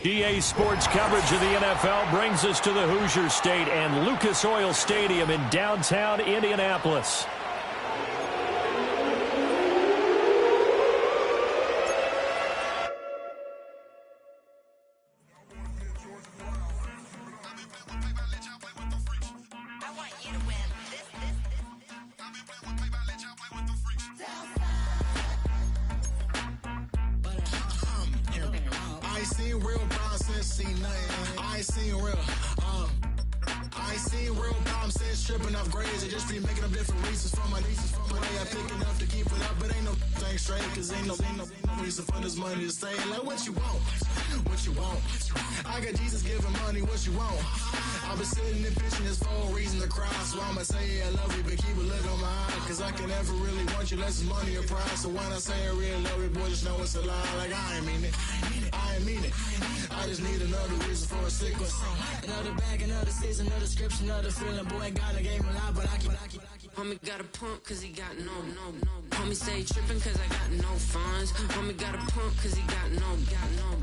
EA Sports coverage of the NFL brings us to the Hoosier State and Lucas Oil Stadium in downtown Indianapolis. I got Jesus giving money, what you want? I've been sitting and pitching this for a reason to cry. So I'ma say I love you, but keep a look on my eye. Cause I can never really want you unless it's money or prize. So when I say I really love you, boy, just know it's a lie. Like I ain't mean it, I ain't mean it. I just need another reason for a sickness. Another bag, another season, another description, another feeling. Boy, God, I gave him a lot, but I keep. Homie got a pump cause he got no. Homie stay tripping cause I got no funds. Homie got a pump cause he got no.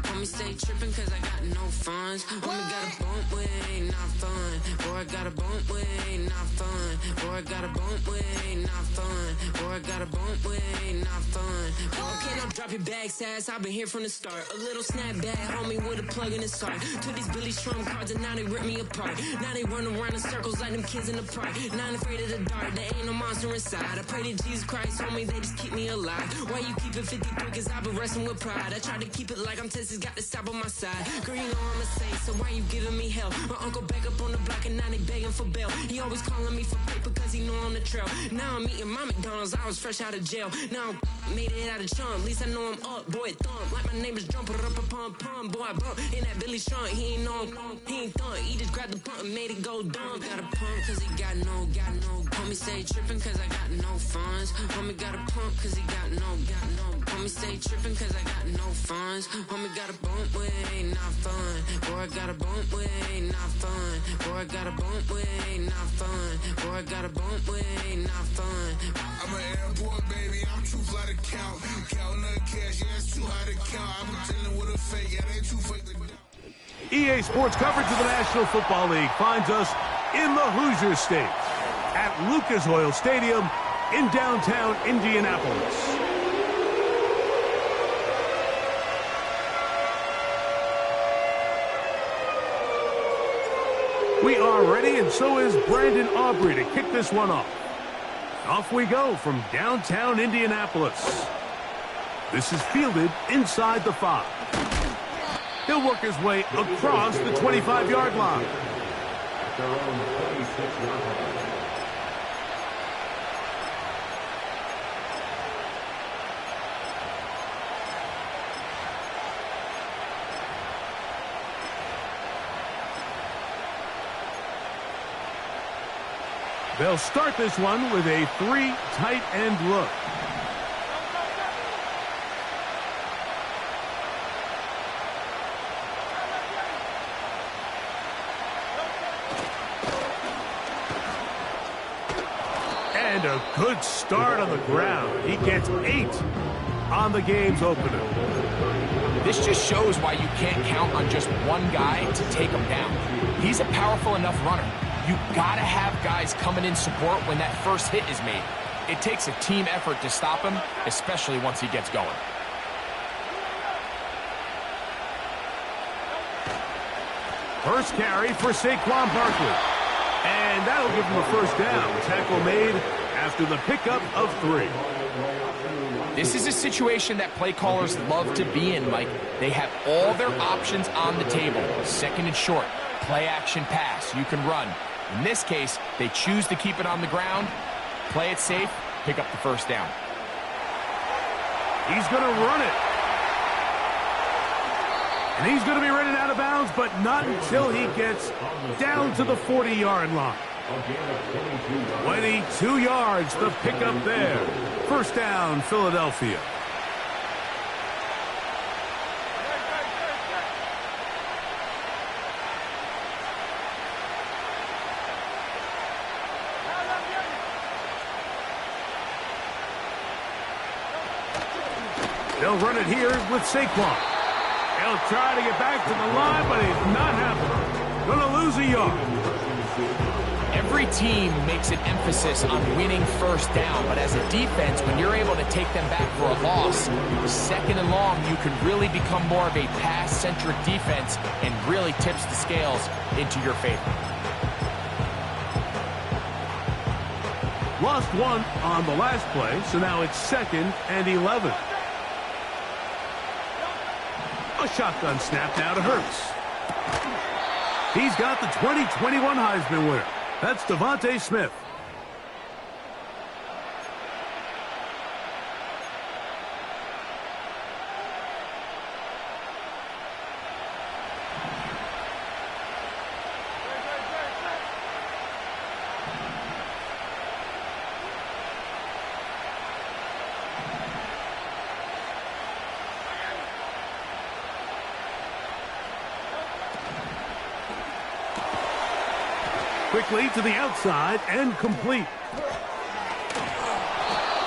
Homie stay tripping cause I got no funds. Homie got a bump with ain't not fun. Boy, I got a bump with ain't not fun. Boy, I got a bump with ain't not fun. Boy, I got a bump with ain't not fun. Okay, now drop your bag, sass. I've been here from the start. A little snapback, homie, with a plug in his heart. Took these Billy Trump cards and now they rip me apart. Now they run around in circles like them kids in the park. Now I'm afraid of the dark. There ain't no monster inside. I pray to Jesus Christ, homie, they just keep me alive. Why you keep it 53? Cause I've been wrestling with pride. I try to keep it like I'm Texas, got the stop on my side. Girl, you know I'm a saint, so why you giving me hell? My uncle back up on the block and now they begging for bail. He always calling me for paper cause he know I'm the trail. Now I'm eating my McDonald's, I was fresh out of jail. Now I made it out of chump, at least I know I'm up, boy, thump. Like my name is Jumper, up a pump, pump. Boy, I bump in that Billy Trump, he ain't know, he ain't thump. He just grabbed the pump and made it go dumb. Got a pump cause he got no. Homie stay tripping cause I got no funds. Homie got a pump cause he got no. Homie stay tripping cause I got no funds. Homie got a bump with ain't not fun. Boy, I got a bump with ain't not fun. Boy, I got a bump with ain't not fun. Boy, I got a bump with ain't not fun. I'm an airport baby, I'm too fly to count. Counting the cash, yeah, it's too high to count. I'm dealing with a fake, yeah, they too fake to EA Sports coverage of the National Football League finds us in the Hoosier State at Lucas Oil Stadium in downtown Indianapolis. We are ready, and so is Brandon Aubrey to kick this one off. Off we go from downtown Indianapolis. This is fielded inside the 5. He'll work his way across the 25-yard line. Their own 26-yard line. They'll start this one with a 3 tight end look. And a good start on the ground. He gets 8 on the game's opener. This just shows why you can't count on just one guy to take him down. He's a powerful enough runner. You gotta have guys coming in support when that first hit is made. It takes a team effort to stop him, especially once he gets going. First carry for Saquon Barkley. And that'll give him a first down. Tackle made after the pickup of 3. This is a situation that play callers love to be in, Mike. They have all their options on the table. Second and short, play action pass, you can run. In this case, they choose to keep it on the ground, play it safe, pick up the first down. He's going to run it. And he's going to be running out of bounds, but not until he gets down to the 40-yard line. 22 yards, the pickup there. First down, Philadelphia. They'll run it here with Saquon. He'll try to get back to the line, but he's not happening. Gonna lose a yard. Every team makes an emphasis on winning first down, but as a defense, when you're able to take them back for a loss, second and long, you can really become more of a pass-centric defense and really tips the scales into your favor. Lost one on the last play, so now it's 2nd and 11. A shotgun snap now to Hurts. He's got the 2021 Heisman winner. That's Devontae Smith. Quickly to the outside and complete.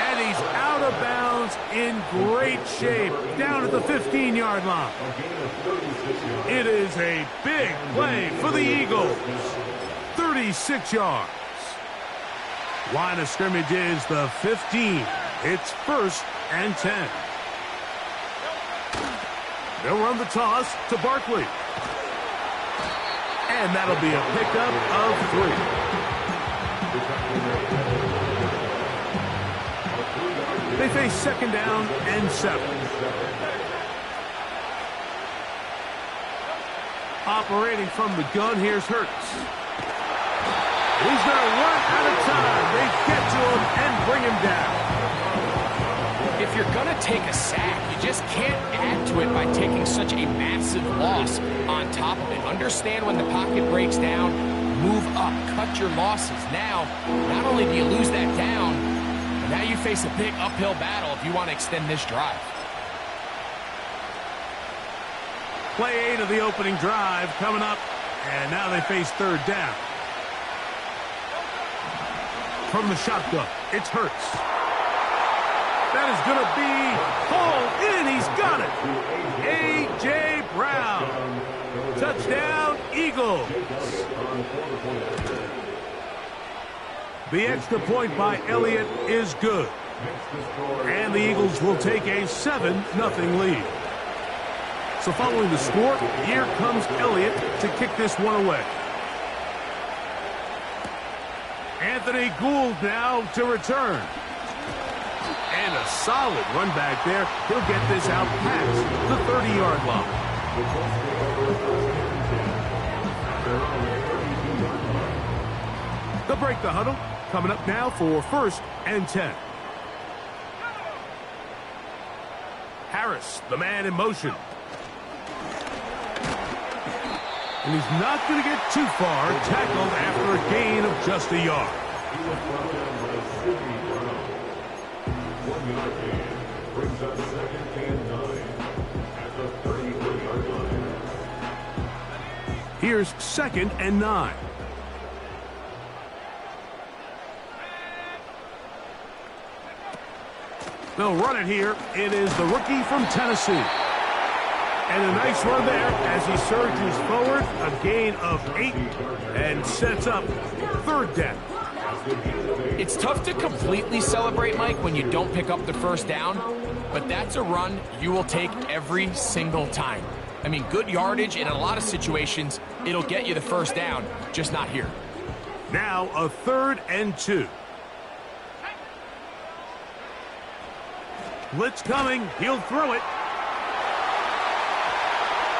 And he's out of bounds in great shape down at the 15-yard line. It is a big play for the Eagles. 36 yards. Line of scrimmage is the 15. It's 1st and 10. They'll run the toss to Barkley. And that'll be a pickup of 3. They face 2nd down and 7. Operating from the gun, here's Hurts. He's going to run out of time. They get to him and bring him down. If you're going to take a sack, you just can't add to it by taking such a massive loss on top of it. Understand when the pocket breaks down, move up, cut your losses. Now, not only do you lose that down, but now you face a big uphill battle if you want to extend this drive. Play 8 of the opening drive coming up, and now they face 3rd down. From the shotgun, it's Hurts. That is going to be hauled in. He's got it. A.J. Brown. Touchdown, Eagles. The extra point by Elliott is good. And the Eagles will take a 7-0 lead. So following the score, here comes Elliott to kick this one away. Anthony Gould now to return. And a solid run back there. He'll get this out past the 30-yard line. They'll break the huddle. Coming up now for 1st and 10. Harris, the man in motion. And he's not going to get too far. Tackled after a gain of just a yard. Brings up 2nd and 9 at the 33-yard line. Here's 2nd and 9. They'll run it here. It is the rookie from Tennessee. And a nice run there as he surges forward. A gain of 8 and sets up 3rd down. It's tough to completely celebrate, Mike, when you don't pick up the 1st down, but that's a run you will take every single time. I mean, good yardage, and in a lot of situations, it'll get you the 1st down, just not here. Now a 3rd and 2. Blitz coming. He'll throw it.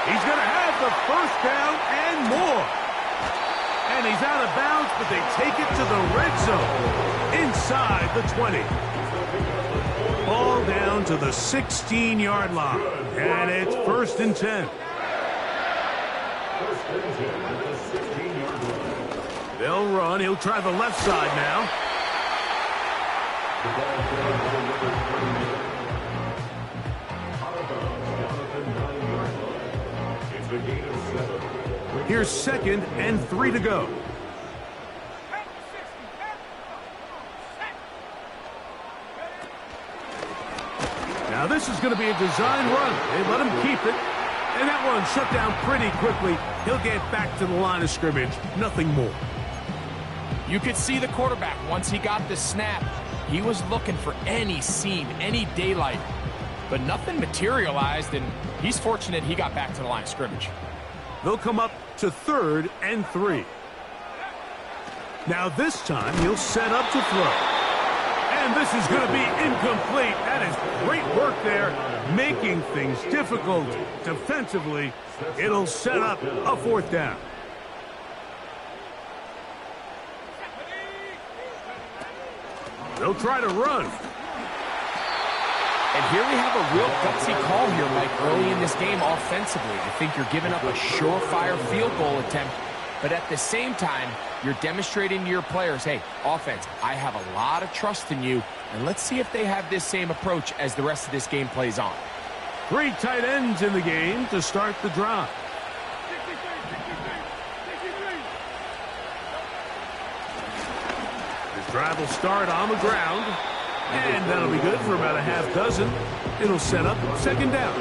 He's going to have the 1st down and more. And he's out of bounds, but they take it to the red zone inside the 20. Ball down to the 16-yard line. And it's 1st and 10. They'll run. He'll try the left side now. Here's 2nd and 3 to go. Now this is going to be a design run. They let him keep it. And that one shut down pretty quickly. He'll get back to the line of scrimmage. Nothing more. You could see the quarterback, once he got the snap, he was looking for any seam, any daylight. But nothing materialized, and he's fortunate he got back to the line of scrimmage. They'll come up to 3rd and 3. Now this time he'll set up to throw. And this is going to be incomplete. That is great work there, making things difficult defensively. It'll set up a 4th down. They'll try to run. And here we have a real gutsy call here, Mike, early in this game offensively. I think you're giving up a surefire field goal attempt, but at the same time, you're demonstrating to your players, hey, offense, I have a lot of trust in you, and let's see if they have this same approach as the rest of this game plays on. 3 tight ends in the game to start the drive. This drive will start on the ground, and that'll be good for about a half dozen. It'll set up 2nd down.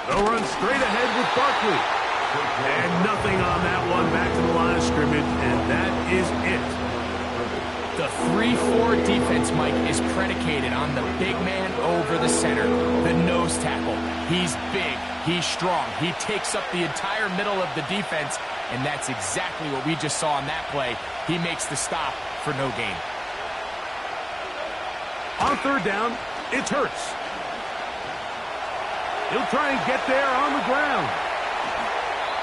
They'll run straight ahead with Barkley. And nothing on that one, back to the line of scrimmage, and that is it. The 3-4 defense, Mike, is predicated on the big man over the center, the nose tackle. He's big, he's strong, he takes up the entire middle of the defense, and that's exactly what we just saw on that play. He makes the stop for no gain. On 3rd down, it's Hurts. He'll try and get there on the ground.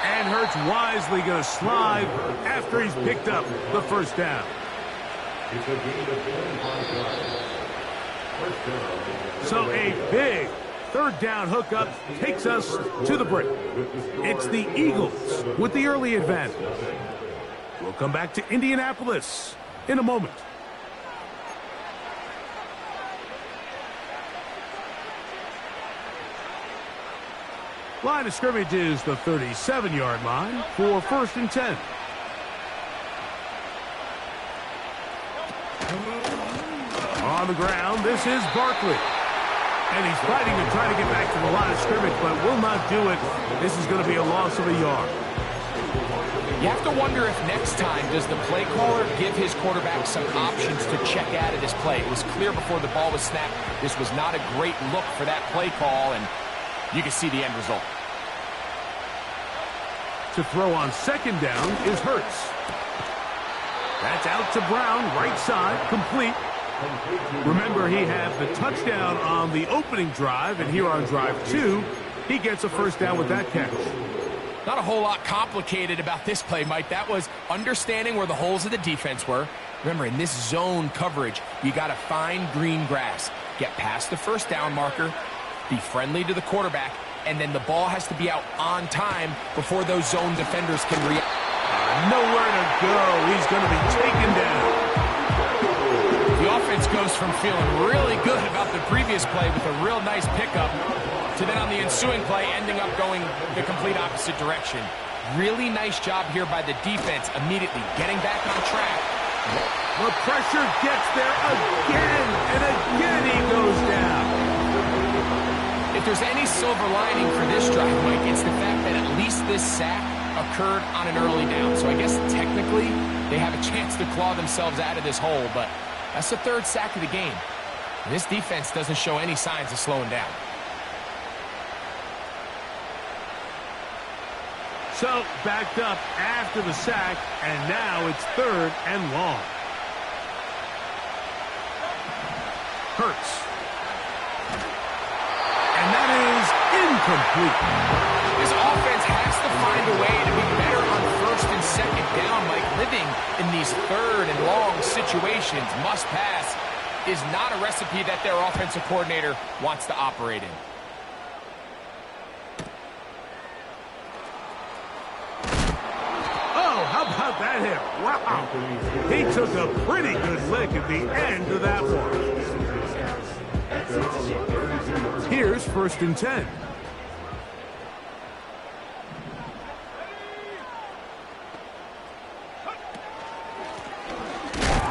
And Hurts wisely going to slide after he's picked up the 1st down. So a big 3rd down hookup takes us to the break. It's the Eagles with the early advantage. We'll come back to Indianapolis in a moment. Line of scrimmage is the 37-yard line for 1st and 10. On the ground, this is Barkley. And he's fighting to try to get back to the line of scrimmage, but will not do it. This is going to be a loss of a yard. You have to wonder if next time does the play caller give his quarterback some options to check out of this play. It was clear before the ball was snapped. This was not a great look for that play call, and you can see the end result. To throw on 2nd down is Hurts. That's out to Brown, right side, complete. Remember, he had the touchdown on the opening drive, and here on drive 2, he gets a 1st down with that catch. Not a whole lot complicated about this play, Mike. That was understanding where the holes of the defense were. Remember, in this zone coverage, you got to find green grass, get past the 1st down marker, be friendly to the quarterback, and then the ball has to be out on time before those zone defenders can react. Nowhere to go. He's going to be taken down. The offense goes from feeling really good about the previous play with a real nice pickup to then on the ensuing play ending up going the complete opposite direction. Really nice job here by the defense immediately getting back on track. The pressure gets there again, and again he goes down. If there's any silver lining for this drive, Mike, it's the fact that at least this sack occurred on an early down. So I guess technically they have a chance to claw themselves out of this hole, but that's the 3rd sack of the game. And this defense doesn't show any signs of slowing down. So backed up after the sack, and now it's 3rd and long. Hurts. And that is incomplete. This offense has to find a way to be better on 1st and 2nd down. Like living in these 3rd and long situations, must pass, is not a recipe that their offensive coordinator wants to operate in. Oh, how about that hit? Wow. He took a pretty good lick at the end of that one. first and 10.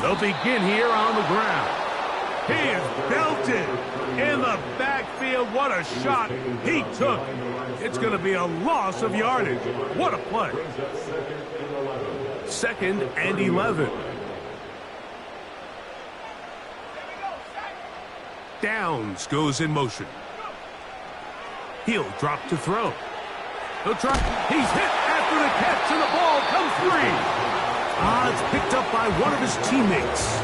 They'll begin here on the ground. He is belted in the backfield. What a shot he took. It's going to be a loss of yardage. What a play. Second and 11. Downs goes in motion. He'll drop to throw. He'll try. He's hit after the catch, and the ball comes free. It's picked up by one of his teammates.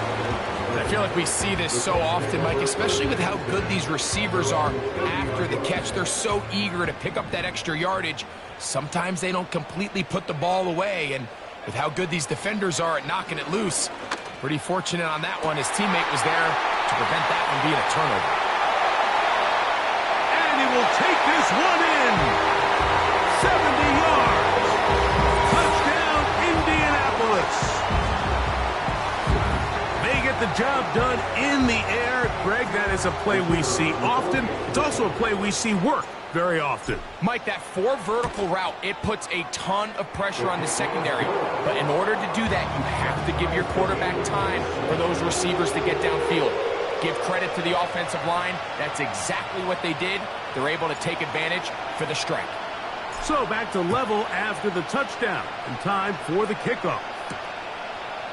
I feel like we see this so often, Mike, especially with how good these receivers are after the catch. They're so eager to pick up that extra yardage. Sometimes they don't completely put the ball away, and with how good these defenders are at knocking it loose, pretty fortunate on that one. His teammate was there to prevent that from being a turnover. And he will take this one in. 70 yards. Touchdown, Indianapolis. They get the job done in the air. Greg, that is a play we see often. It's also a play we see work very often. Mike, that 4 vertical route, it puts a ton of pressure on the secondary. But in order to do that, you have to give your quarterback time for those receivers to get downfield. Give credit to the offensive line. That's exactly what they did. They're able to take advantage for the strike. So back to level after the touchdown, and time for the kickoff.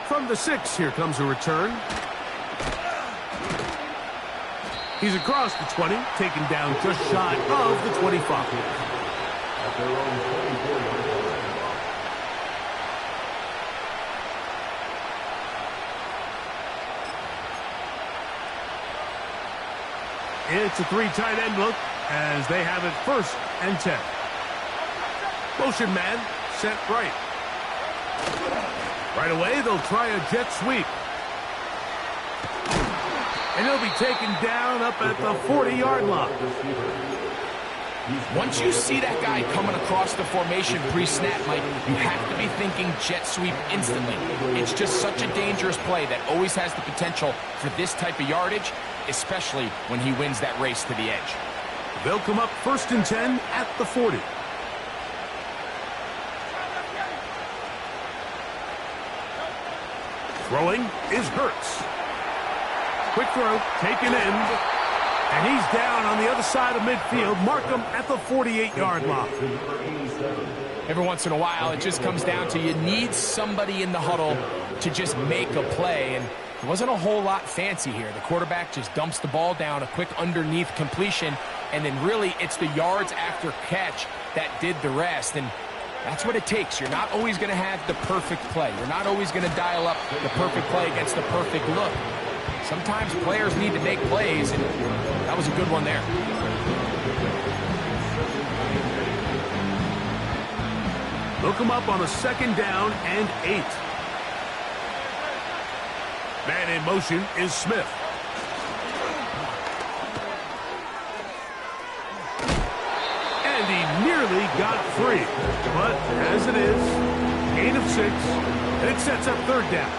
From the 6, here comes a return. He's across the 20, taken down just shy of the 25. At their own 24-yard line. It's a 3 tight end look as they have it first and 10. Motion man set right. Right away, they'll try a jet sweep. And he'll be taken down up at the 40-yard line. Once you see that guy coming across the formation pre-snap, Mike, you have to be thinking jet sweep instantly. It's just such a dangerous play that always has the potential for this type of yardage, especially when he wins that race to the edge. They'll come up first and 10 at the 40. Throwing is Hurts. Quick throw, taken in, and he's down on the other side of midfield. Mark him at the 48-yard line. Every once in a while, it just comes down to you need somebody in the huddle to just make a play, and there wasn't a whole lot fancy here. The quarterback just dumps the ball down, a quick underneath completion, and then really it's the yards after catch that did the rest, and that's what it takes. You're not always going to have the perfect play. You're not always going to dial up the perfect play against the perfect look. Sometimes players need to make plays, and that was a good one there. They'll come up on a second down and 8. Man in motion is Smith. And he nearly got free. But as it is, gain of 6, and it sets up third down.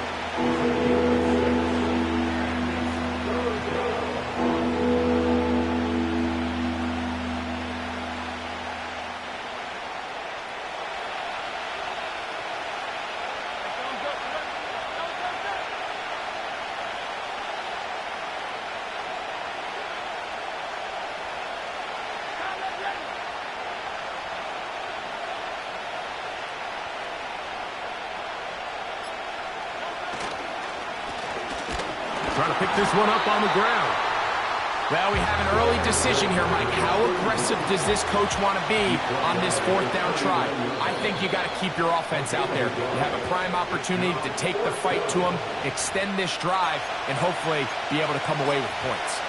Trying to pick this one up on the ground. Well, we have an early decision here, Mike. How aggressive does this coach want to be on this 4th down try? I think you got to keep your offense out there. You have a prime opportunity to take the fight to them, extend this drive, and hopefully be able to come away with points.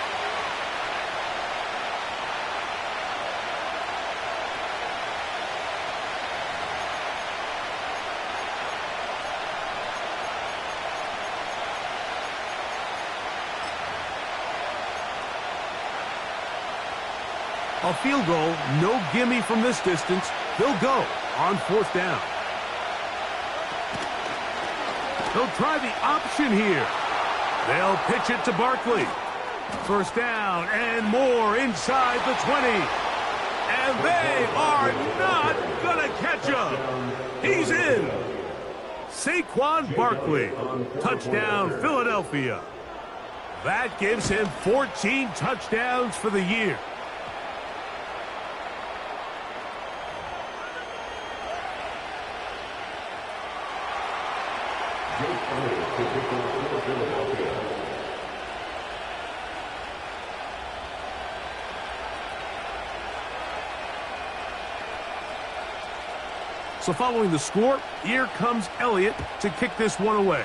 A field goal, no gimme from this distance. They'll go on 4th down. They'll try the option here. They'll pitch it to Barkley. First down and more inside the 20. And they are not going to catch him. He's in. Saquon Barkley. Touchdown, Philadelphia. That gives him 14 touchdowns for the year. So following the score, here comes Elliott to kick this one away.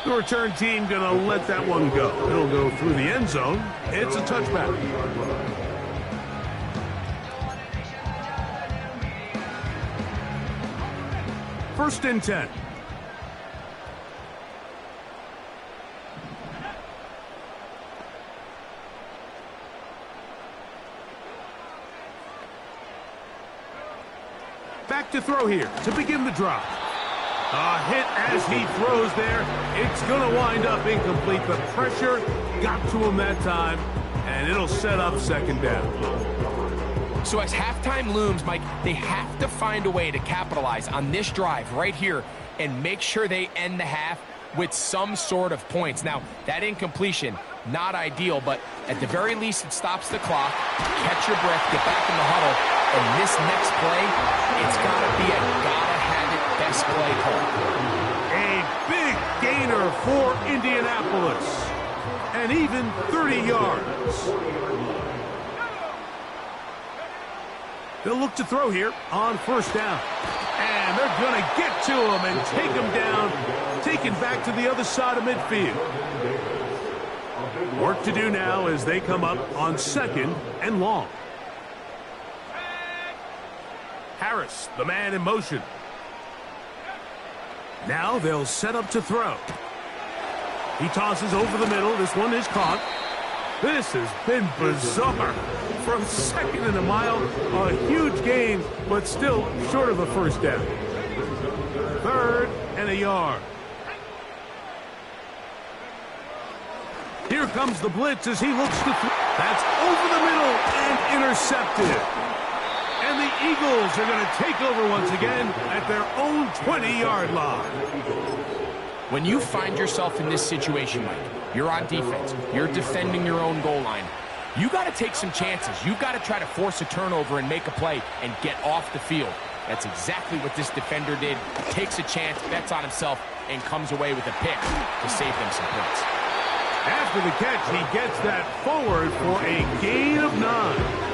The return team going to let that one go. It'll go through the end zone. It's a touchback. First and 10. Back to throw here to begin the drive. A hit as he throws there. It's going to wind up incomplete. The pressure got to him that time, and it'll set up second down. So as halftime looms, Mike, they have to find a way to capitalize on this drive right here and make sure they end the half with some sort of points. Now, that incompletion, not ideal, but at the very least, it stops the clock. Catch your breath, get back in the huddle, and this next play, it's got to be a gotta-have-it best play call. A big gainer for Indianapolis, and even 30 yards. They'll look to throw here on first down. And they're going to get to him and take him down, taken back to the other side of midfield. Work to do now as they come up on second and long. Harris, the man in motion. Now they'll set up to throw. He tosses over the middle. This one is caught. This has been bizarre. From second and a mile, a huge gain, but still short of a first down. Third and a yard. Here comes the blitz as he looks to throw. That's over the middle and intercepted. And the Eagles are going to take over once again at their own 20-yard line. When you find yourself in this situation, Mike, you're on defense, you're defending your own goal line, you got to take some chances. You've got to try to force a turnover and make a play and get off the field. That's exactly what this defender did. Takes a chance, bets on himself, and comes away with a pick to save them some points. After the catch, he gets that forward for a gain of 9.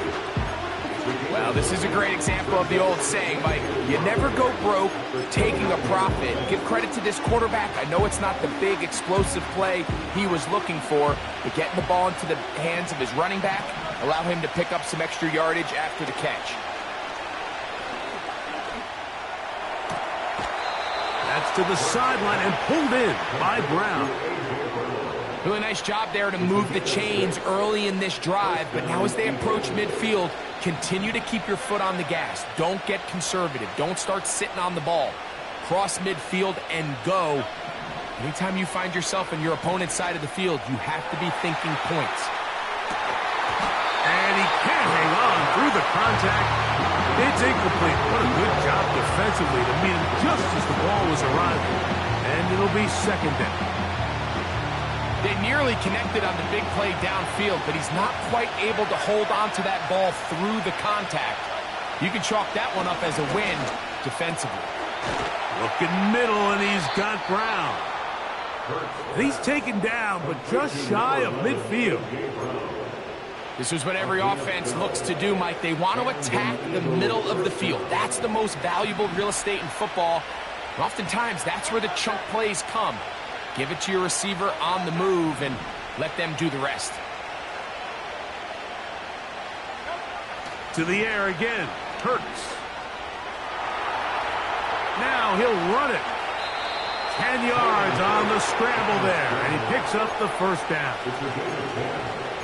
Well, this is a great example of the old saying, Mike, you never go broke taking a profit. Give credit to this quarterback. I know it's not the big explosive play he was looking for, but getting the ball into the hands of his running back, allow him to pick up some extra yardage after the catch. That's to the sideline and pulled in by Brown. Really nice job there to move the chains early in this drive, but now as they approach midfield, continue to keep your foot on the gas. Don't get conservative. Don't start sitting on the ball. Cross midfield and go. Anytime you find yourself on your opponent's side of the field, you have to be thinking points. And he can't hang on through the contact. It's incomplete. What a good job defensively to meet him just as the ball was arriving. And it'll be second down. They nearly connected on the big play downfield, but he's not quite able to hold on to that ball through the contact. You can chalk that one up as a win defensively. Looking middle, and he's got Brown. And he's taken down, but just shy of midfield. This is what every offense looks to do, Mike. They want to attack the middle of the field. That's the most valuable real estate in football. And oftentimes, that's where the chunk plays come. Give it to your receiver on the move and let them do the rest. To the air again. Hurts. Now he'll run it. 10 yards on the scramble there, and he picks up the first down.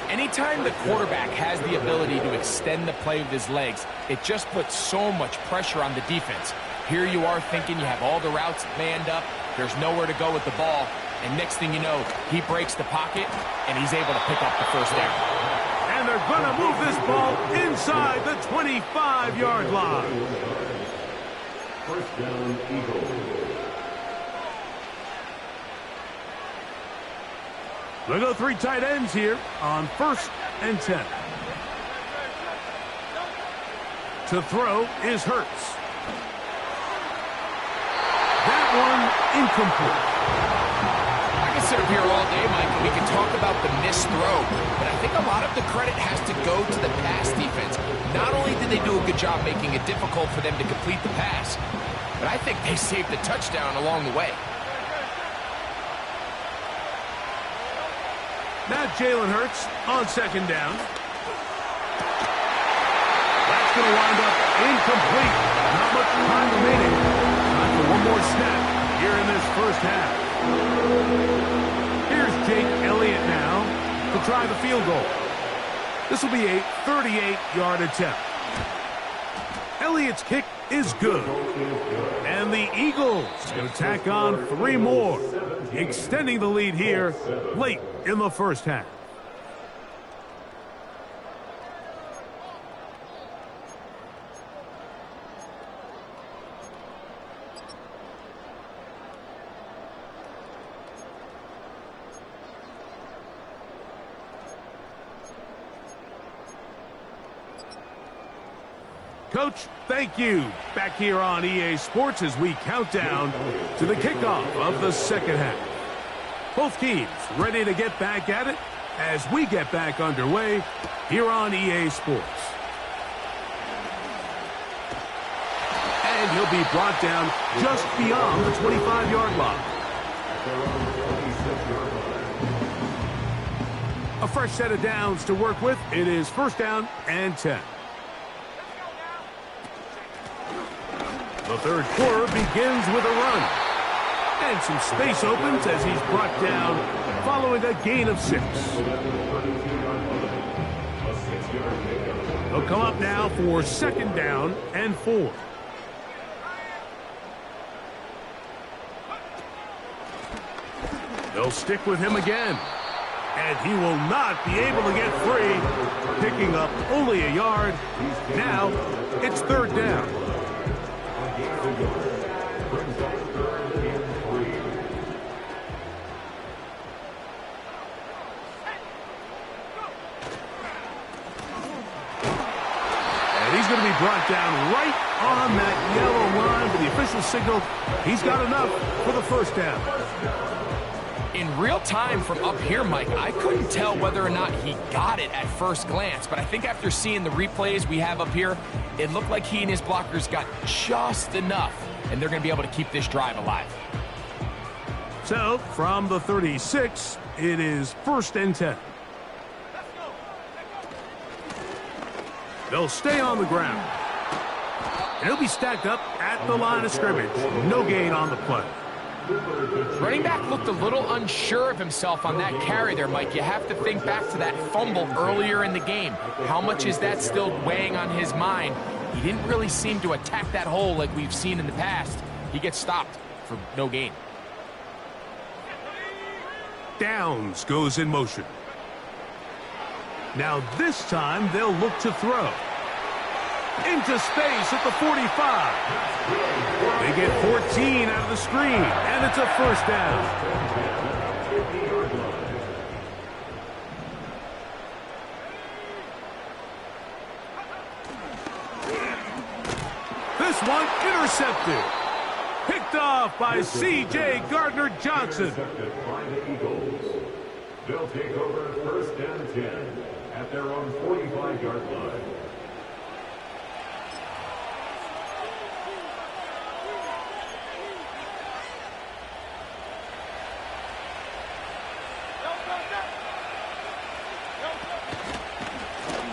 Anytime the quarterback has the ability to extend the play with his legs, it just puts so much pressure on the defense. Here you are thinking you have all the routes manned up, there's nowhere to go with the ball, And next thing you know, he breaks the pocket, and he's able to pick up the first down. And they're going to move this ball inside the 25-yard line. First down, Eagles. They go 3 tight ends here on 1st and 10. To throw is Hurts. That one incomplete. I can sit up here all day, Mike, and we can talk about the missed throw, but I think a lot of the credit has to go to the pass defense. Not only did they do a good job making it difficult for them to complete the pass, but I think they saved a touchdown along the way. Now Jalen Hurts on 2nd down. That's going to wind up incomplete. Not much time remaining. Time for one more snap here in this first half. Here's Jake Elliott now to try the field goal. This will be a 38-yard attempt. Elliott's kick is good. And the Eagles go tack on 3 more, extending the lead here late in the first half. Coach, thank you. Back here on EA Sports as we count down to the kickoff of the second half. Both teams ready to get back at it as we get back underway here on EA Sports. And he'll be brought down just beyond the 25-yard line. A fresh set of downs to work with. It is 1st down and 10. The third quarter begins with a run. And some space opens as he's brought down following a gain of 6. He'll come up now for 2nd down and 4. They'll stick with him again. And he will not be able to get free, picking up only a yard. Now it's 3rd down. He's going to be brought down right on that yellow line, but the official signaled he's got enough for the 1st down. In real time from up here, Mike, I couldn't tell whether or not he got it at first glance, but I think after seeing the replays we have up here, it looked like he and his blockers got just enough, and they're going to be able to keep this drive alive. So, from the 36, it is 1st and 10. They'll stay on the ground. And he'll be stacked up at the line of scrimmage. No gain on the play. Running back looked a little unsure of himself on that carry there, Mike. You have to think back to that fumble earlier in the game. How much is that still weighing on his mind? He didn't really seem to attack that hole like we've seen in the past. He gets stopped for no gain. Downs goes in motion. Now this time they'll look to throw. Into space at the 45. They get 14 out of the screen, and it's a 1st down. This one intercepted. Picked off by C.J. Gardner-Johnson. They'll take over 1st and 10 at their own 45-yard line.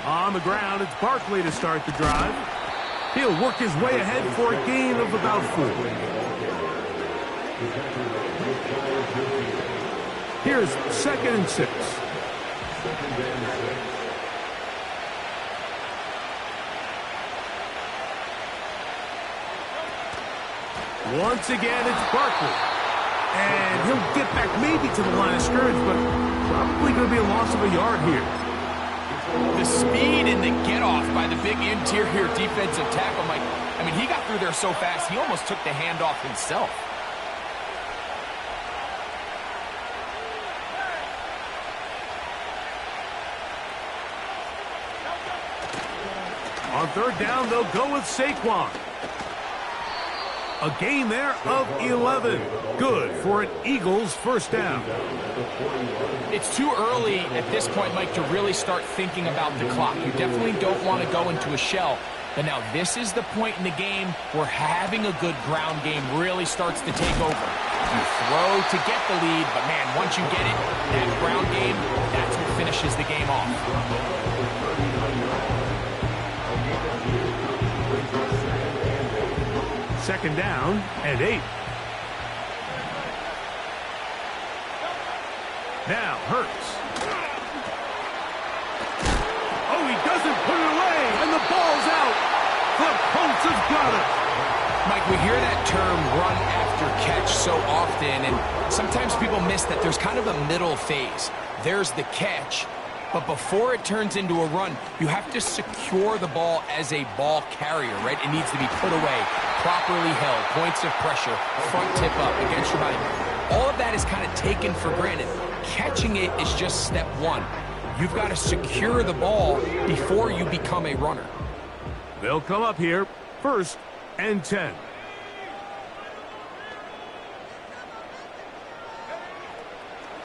On the ground, it's Barkley to start the drive. He'll work his way ahead for a gain of about 4. Here's 2nd and 6. Once again, it's Barkley. And he'll get back maybe to the line of scrimmage, but probably going to be a loss of a yard here. The speed and the get-off by the big interior defensive tackle, Mike. I mean, he got through there so fast, he almost took the handoff himself. On third down, they'll go with Saquon. A gain there of 11. Good for an Eagles first down. It's too early at this point, Mike, to really start thinking about the clock. You definitely don't want to go into a shell. But now this is the point in the game where having a good ground game really starts to take over. You throw to get the lead, but man, once you get it, that ground game, that's what finishes the game off. Second down and 8. Now Hurts. Oh, he doesn't put it away, and the ball's out. The Colts have got it. Mike, we hear that term run after catch so often, and sometimes people miss that there's kind of a middle phase. There's the catch, but before it turns into a run, you have to secure the ball as a ball carrier, right? It needs to be put away, properly held, points of pressure, front tip up against your body. All of that is kind of taken for granted. Catching it is just step one. You've got to secure the ball before you become a runner. They'll come up here, 1st and 10.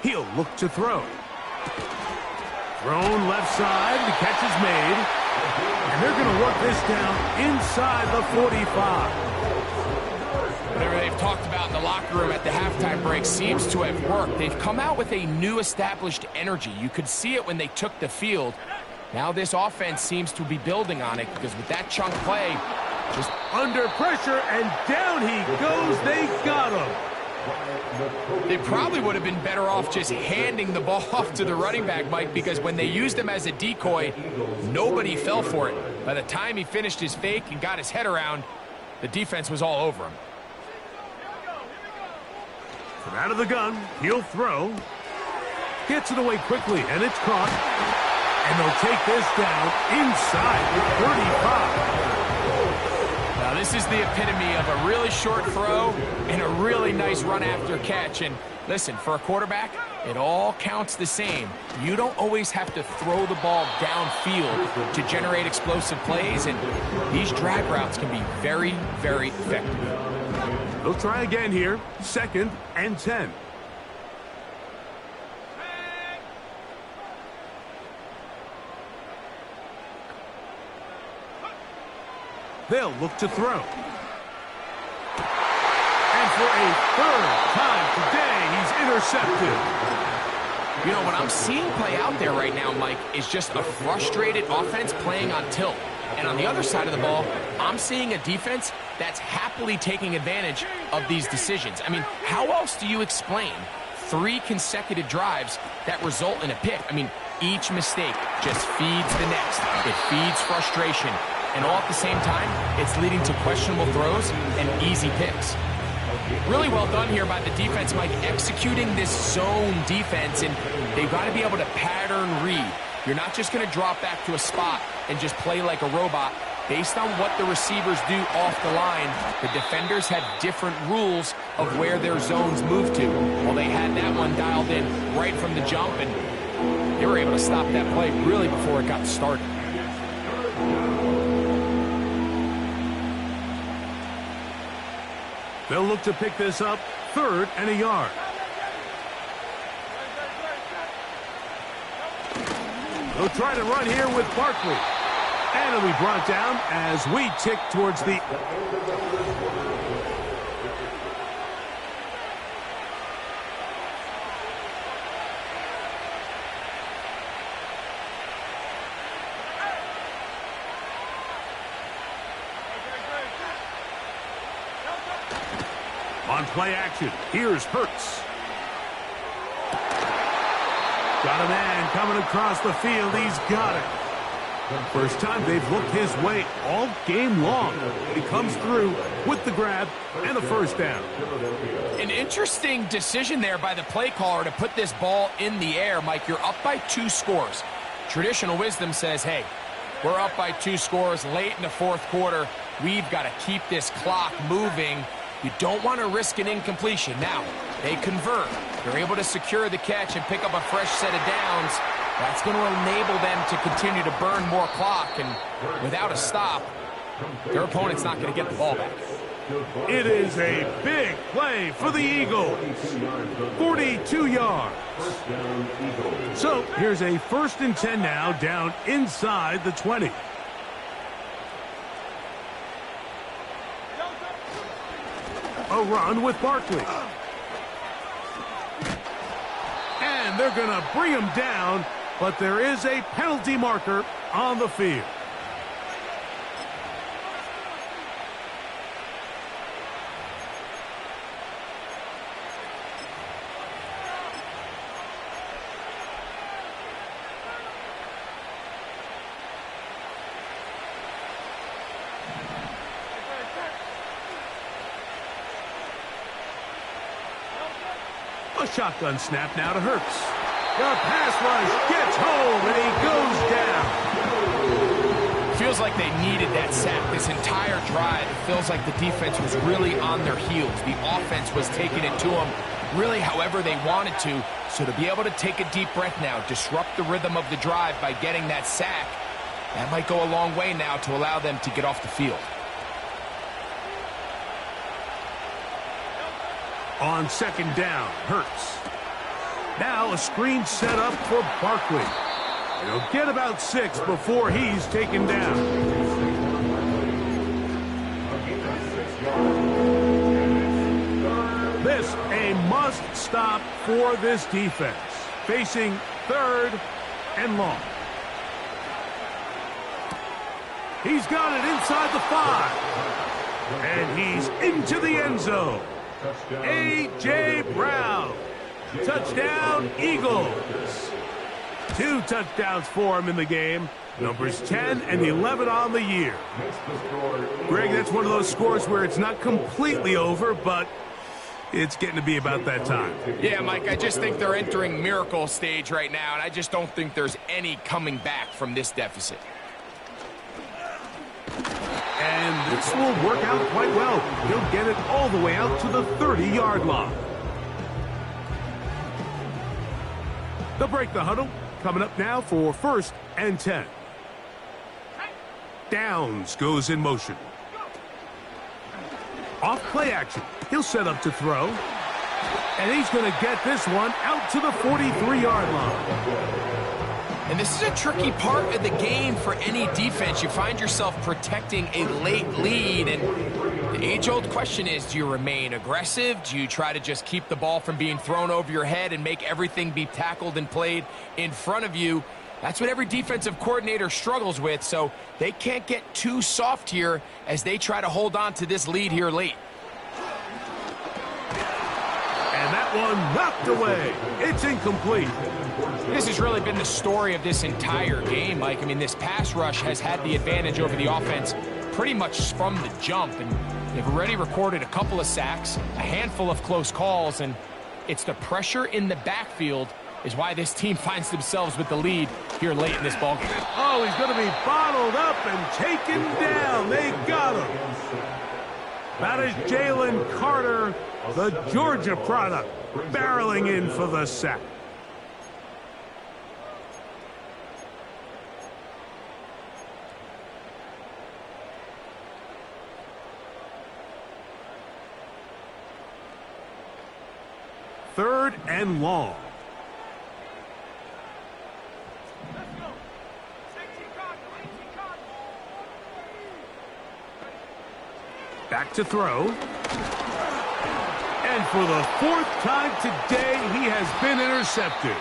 He'll look to throw. Thrown left side, the catch is made. And they're going to work this down inside the 45. Whatever they've talked about in the locker room at the halftime break seems to have worked. They've come out with a new established energy. You could see it when they took the field. Now this offense seems to be building on it because with that chunk play, just under pressure, and down he goes. They got him. They probably would have been better off just handing the ball off to the running back, Mike, because when they used him as a decoy, nobody fell for it. By the time he finished his fake and got his head around, the defense was all over him. From out of the gun, he'll throw. Gets it away quickly, and it's caught. And they'll take this down inside the 35. Now, this is the epitome of a really short throw and a really nice run after catch. And listen, for a quarterback, it all counts the same. You don't always have to throw the ball downfield to generate explosive plays, and these drag routes can be very, very effective. They'll try again here, 2nd and 10. They'll look to throw. And for a 3rd time today, he's intercepted. You know, what I'm seeing play out there right now, Mike, is just a frustrated offense playing on tilt. And on the other side of the ball, I'm seeing a defense that's happily taking advantage of these decisions. I mean, how else do you explain 3 consecutive drives that result in a pick? I mean, each mistake just feeds the next. It feeds frustration. And all at the same time, it's leading to questionable throws and easy picks. Really well done here by the defense, Mike, executing this zone defense, and they've got to be able to pattern read. You're not just going to drop back to a spot and just play like a robot. Based on what the receivers do off the line, the defenders have different rules of where their zones move to. Well, they had that one dialed in right from the jump, and they were able to stop that play really before it got started. They'll look to pick this up, 3rd and a yard. They'll try to run here with Barkley. And it'll be brought down as we tick towards the... On play action, here's Hurts. Got a man coming across the field. He's got it. First time they've looked his way all game long. He comes through with the grab and a first down. An interesting decision there by the play caller to put this ball in the air. Mike, you're up by 2 scores. Traditional wisdom says, hey, we're up by 2 scores late in the fourth quarter. We've got to keep this clock moving. You don't want to risk an incompletion. Now, they convert. They're able to secure the catch and pick up a fresh set of downs. That's going to enable them to continue to burn more clock, and without a stop, their opponent's not going to get the ball back. It is a big play for the Eagles. 42 yards. So here's a 1st and 10 now, down inside the 20. A run with Barkley. And they're going to bring him down, but there is a penalty marker on the field. A shotgun snap now to Hurts. The pass rush gets home, and he goes down. Feels like they needed that sack this entire drive. It feels like the defense was really on their heels. The offense was taking it to them really however they wanted to. So to be able to take a deep breath now, disrupt the rhythm of the drive by getting that sack, that might go a long way now to allow them to get off the field. On 2nd down, Hurts. Now a screen set up for Barkley. He'll get about 6 before he's taken down. This a must stop for this defense. Facing 3rd and long. He's got it inside the 5. And he's into the end zone. A.J. Brown. Touchdown, Eagles. 2 touchdowns for him in the game. Numbers 10 and 11 on the year. Greg, that's one of those scores where it's not completely over, but it's getting to be about that time. Yeah, Mike, I just think they're entering miracle stage right now, and I just don't think there's any coming back from this deficit. And this will work out quite well. He'll get it all the way out to the 30-yard line. They'll break the huddle. Coming up now for 1st and 10. Downs goes in motion. Off play action. He'll set up to throw. And he's going to get this one out to the 43-yard line. And this is a tricky part of the game for any defense. You find yourself protecting a late lead, and the age-old question is, do you remain aggressive? Do you try to just keep the ball from being thrown over your head and make everything be tackled and played in front of you? That's what every defensive coordinator struggles with, so they can't get too soft here as they try to hold on to this lead here late. And that one knocked away. It's incomplete. This has really been the story of this entire game, Mike. I mean, this pass rush has had the advantage over the offense pretty much from the jump, and they've already recorded a couple of sacks, a handful of close calls, and it's the pressure in the backfield is why this team finds themselves with the lead here late in this ballgame. Oh, he's going to be bottled up and taken down. They got him. That is Jalen Carter, the Georgia product, barreling in for the sack. Third and long. Back to throw. And for the 4th time today, he has been intercepted.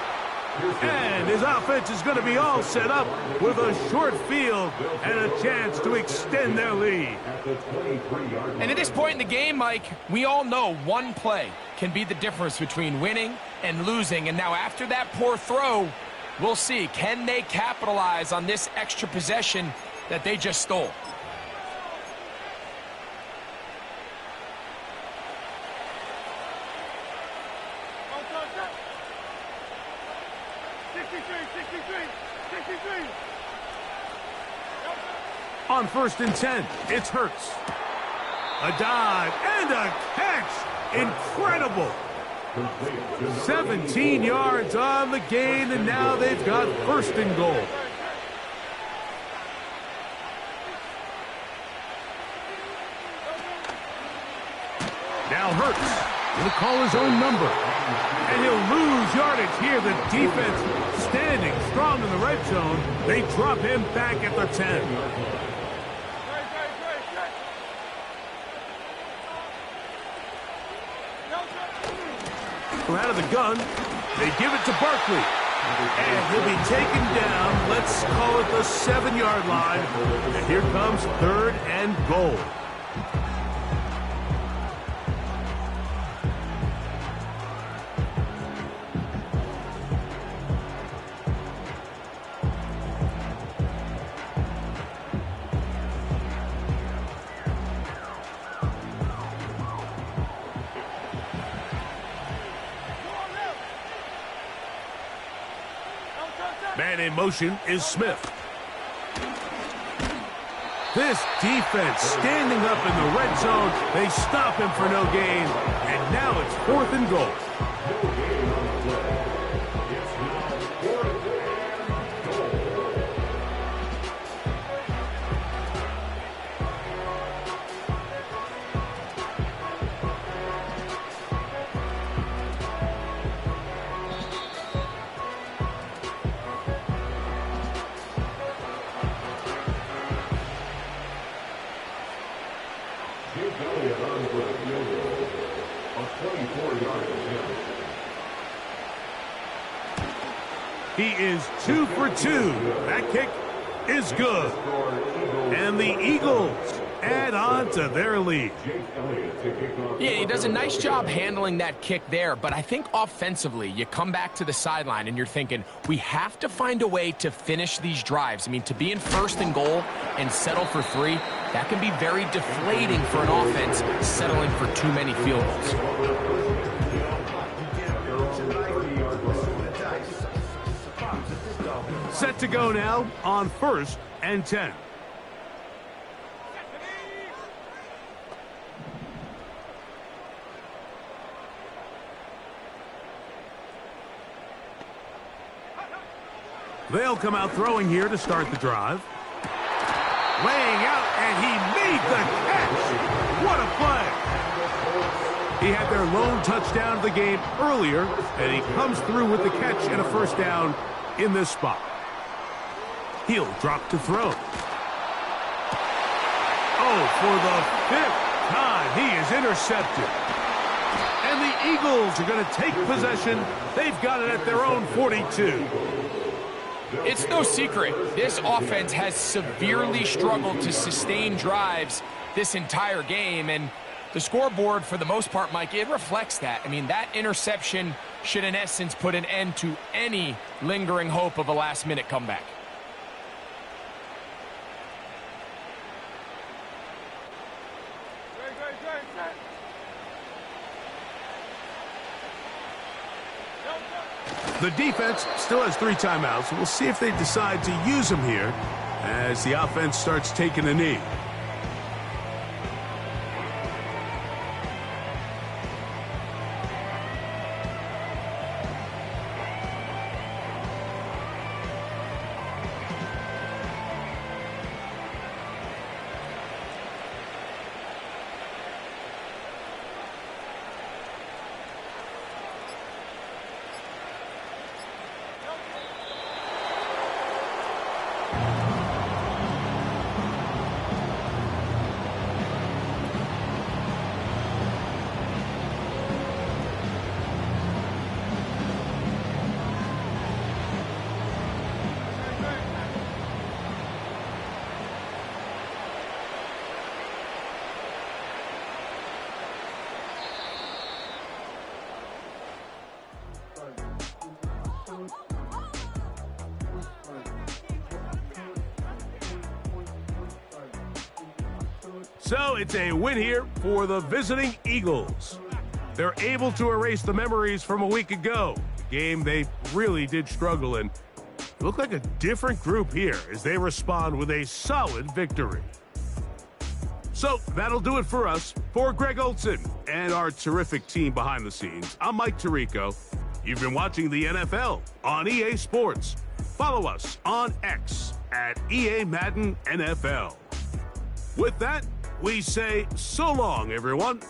And his offense is going to be all set up with a short field and a chance to extend their lead. And at this point in the game, Mike, we all know one play can be the difference between winning and losing. And now after that poor throw, We'll see. Can they capitalize on this extra possession that they just stole? On 1st and 10, it's Hurts. A dive and a catch. Incredible. 17 yards on the gain, and now they've got 1st and goal. Now Hurts will call his own number, and he'll lose yardage here. The defense standing strong in the red zone. They drop him back at the 10. Out of the gun, they give it to Barkley, and he'll be taken down. Let's call it the 7-yard line, and here comes 3rd and goal. Man in motion is Smith. This defense standing up in the red zone. They stop him for no gain, and now it's 4th and goal. He is 2 for 2. That kick is good. And the Eagles add on to their lead. Yeah, he does a nice job handling that kick there, but I think offensively, you come back to the sideline and you're thinking, we have to find a way to finish these drives. I mean, to be in 1st and goal and settle for 3, that can be very deflating for an offense settling for too many field goals. Set to go now on 1st and 10. They'll come out throwing here to start the drive. Laying out, and he made the catch. What a play. He had their lone touchdown of the game earlier, and he comes through with the catch and a 1st down in this spot. He'll drop to throw. Oh, for the 5th time, he is intercepted. And the Eagles are going to take possession. They've got it at their own 42. It's no secret, this offense has severely struggled to sustain drives this entire game, and the scoreboard, for the most part, Mike, it reflects that. I mean, that interception should, in essence, put an end to any lingering hope of a last-minute comeback. The defense still has 3 timeouts. We'll see if they decide to use them here as the offense starts taking a knee. So it's a win here for the visiting Eagles. They're able to erase the memories from a week ago, a game they really did struggle in. They look like a different group here as they respond with a solid victory. So that'll do it for us. For Greg Olson and our terrific team behind the scenes, I'm Mike Tirico. You've been watching the NFL on EA Sports. Follow us on X at EA Madden NFL. With that, we say so long, everyone.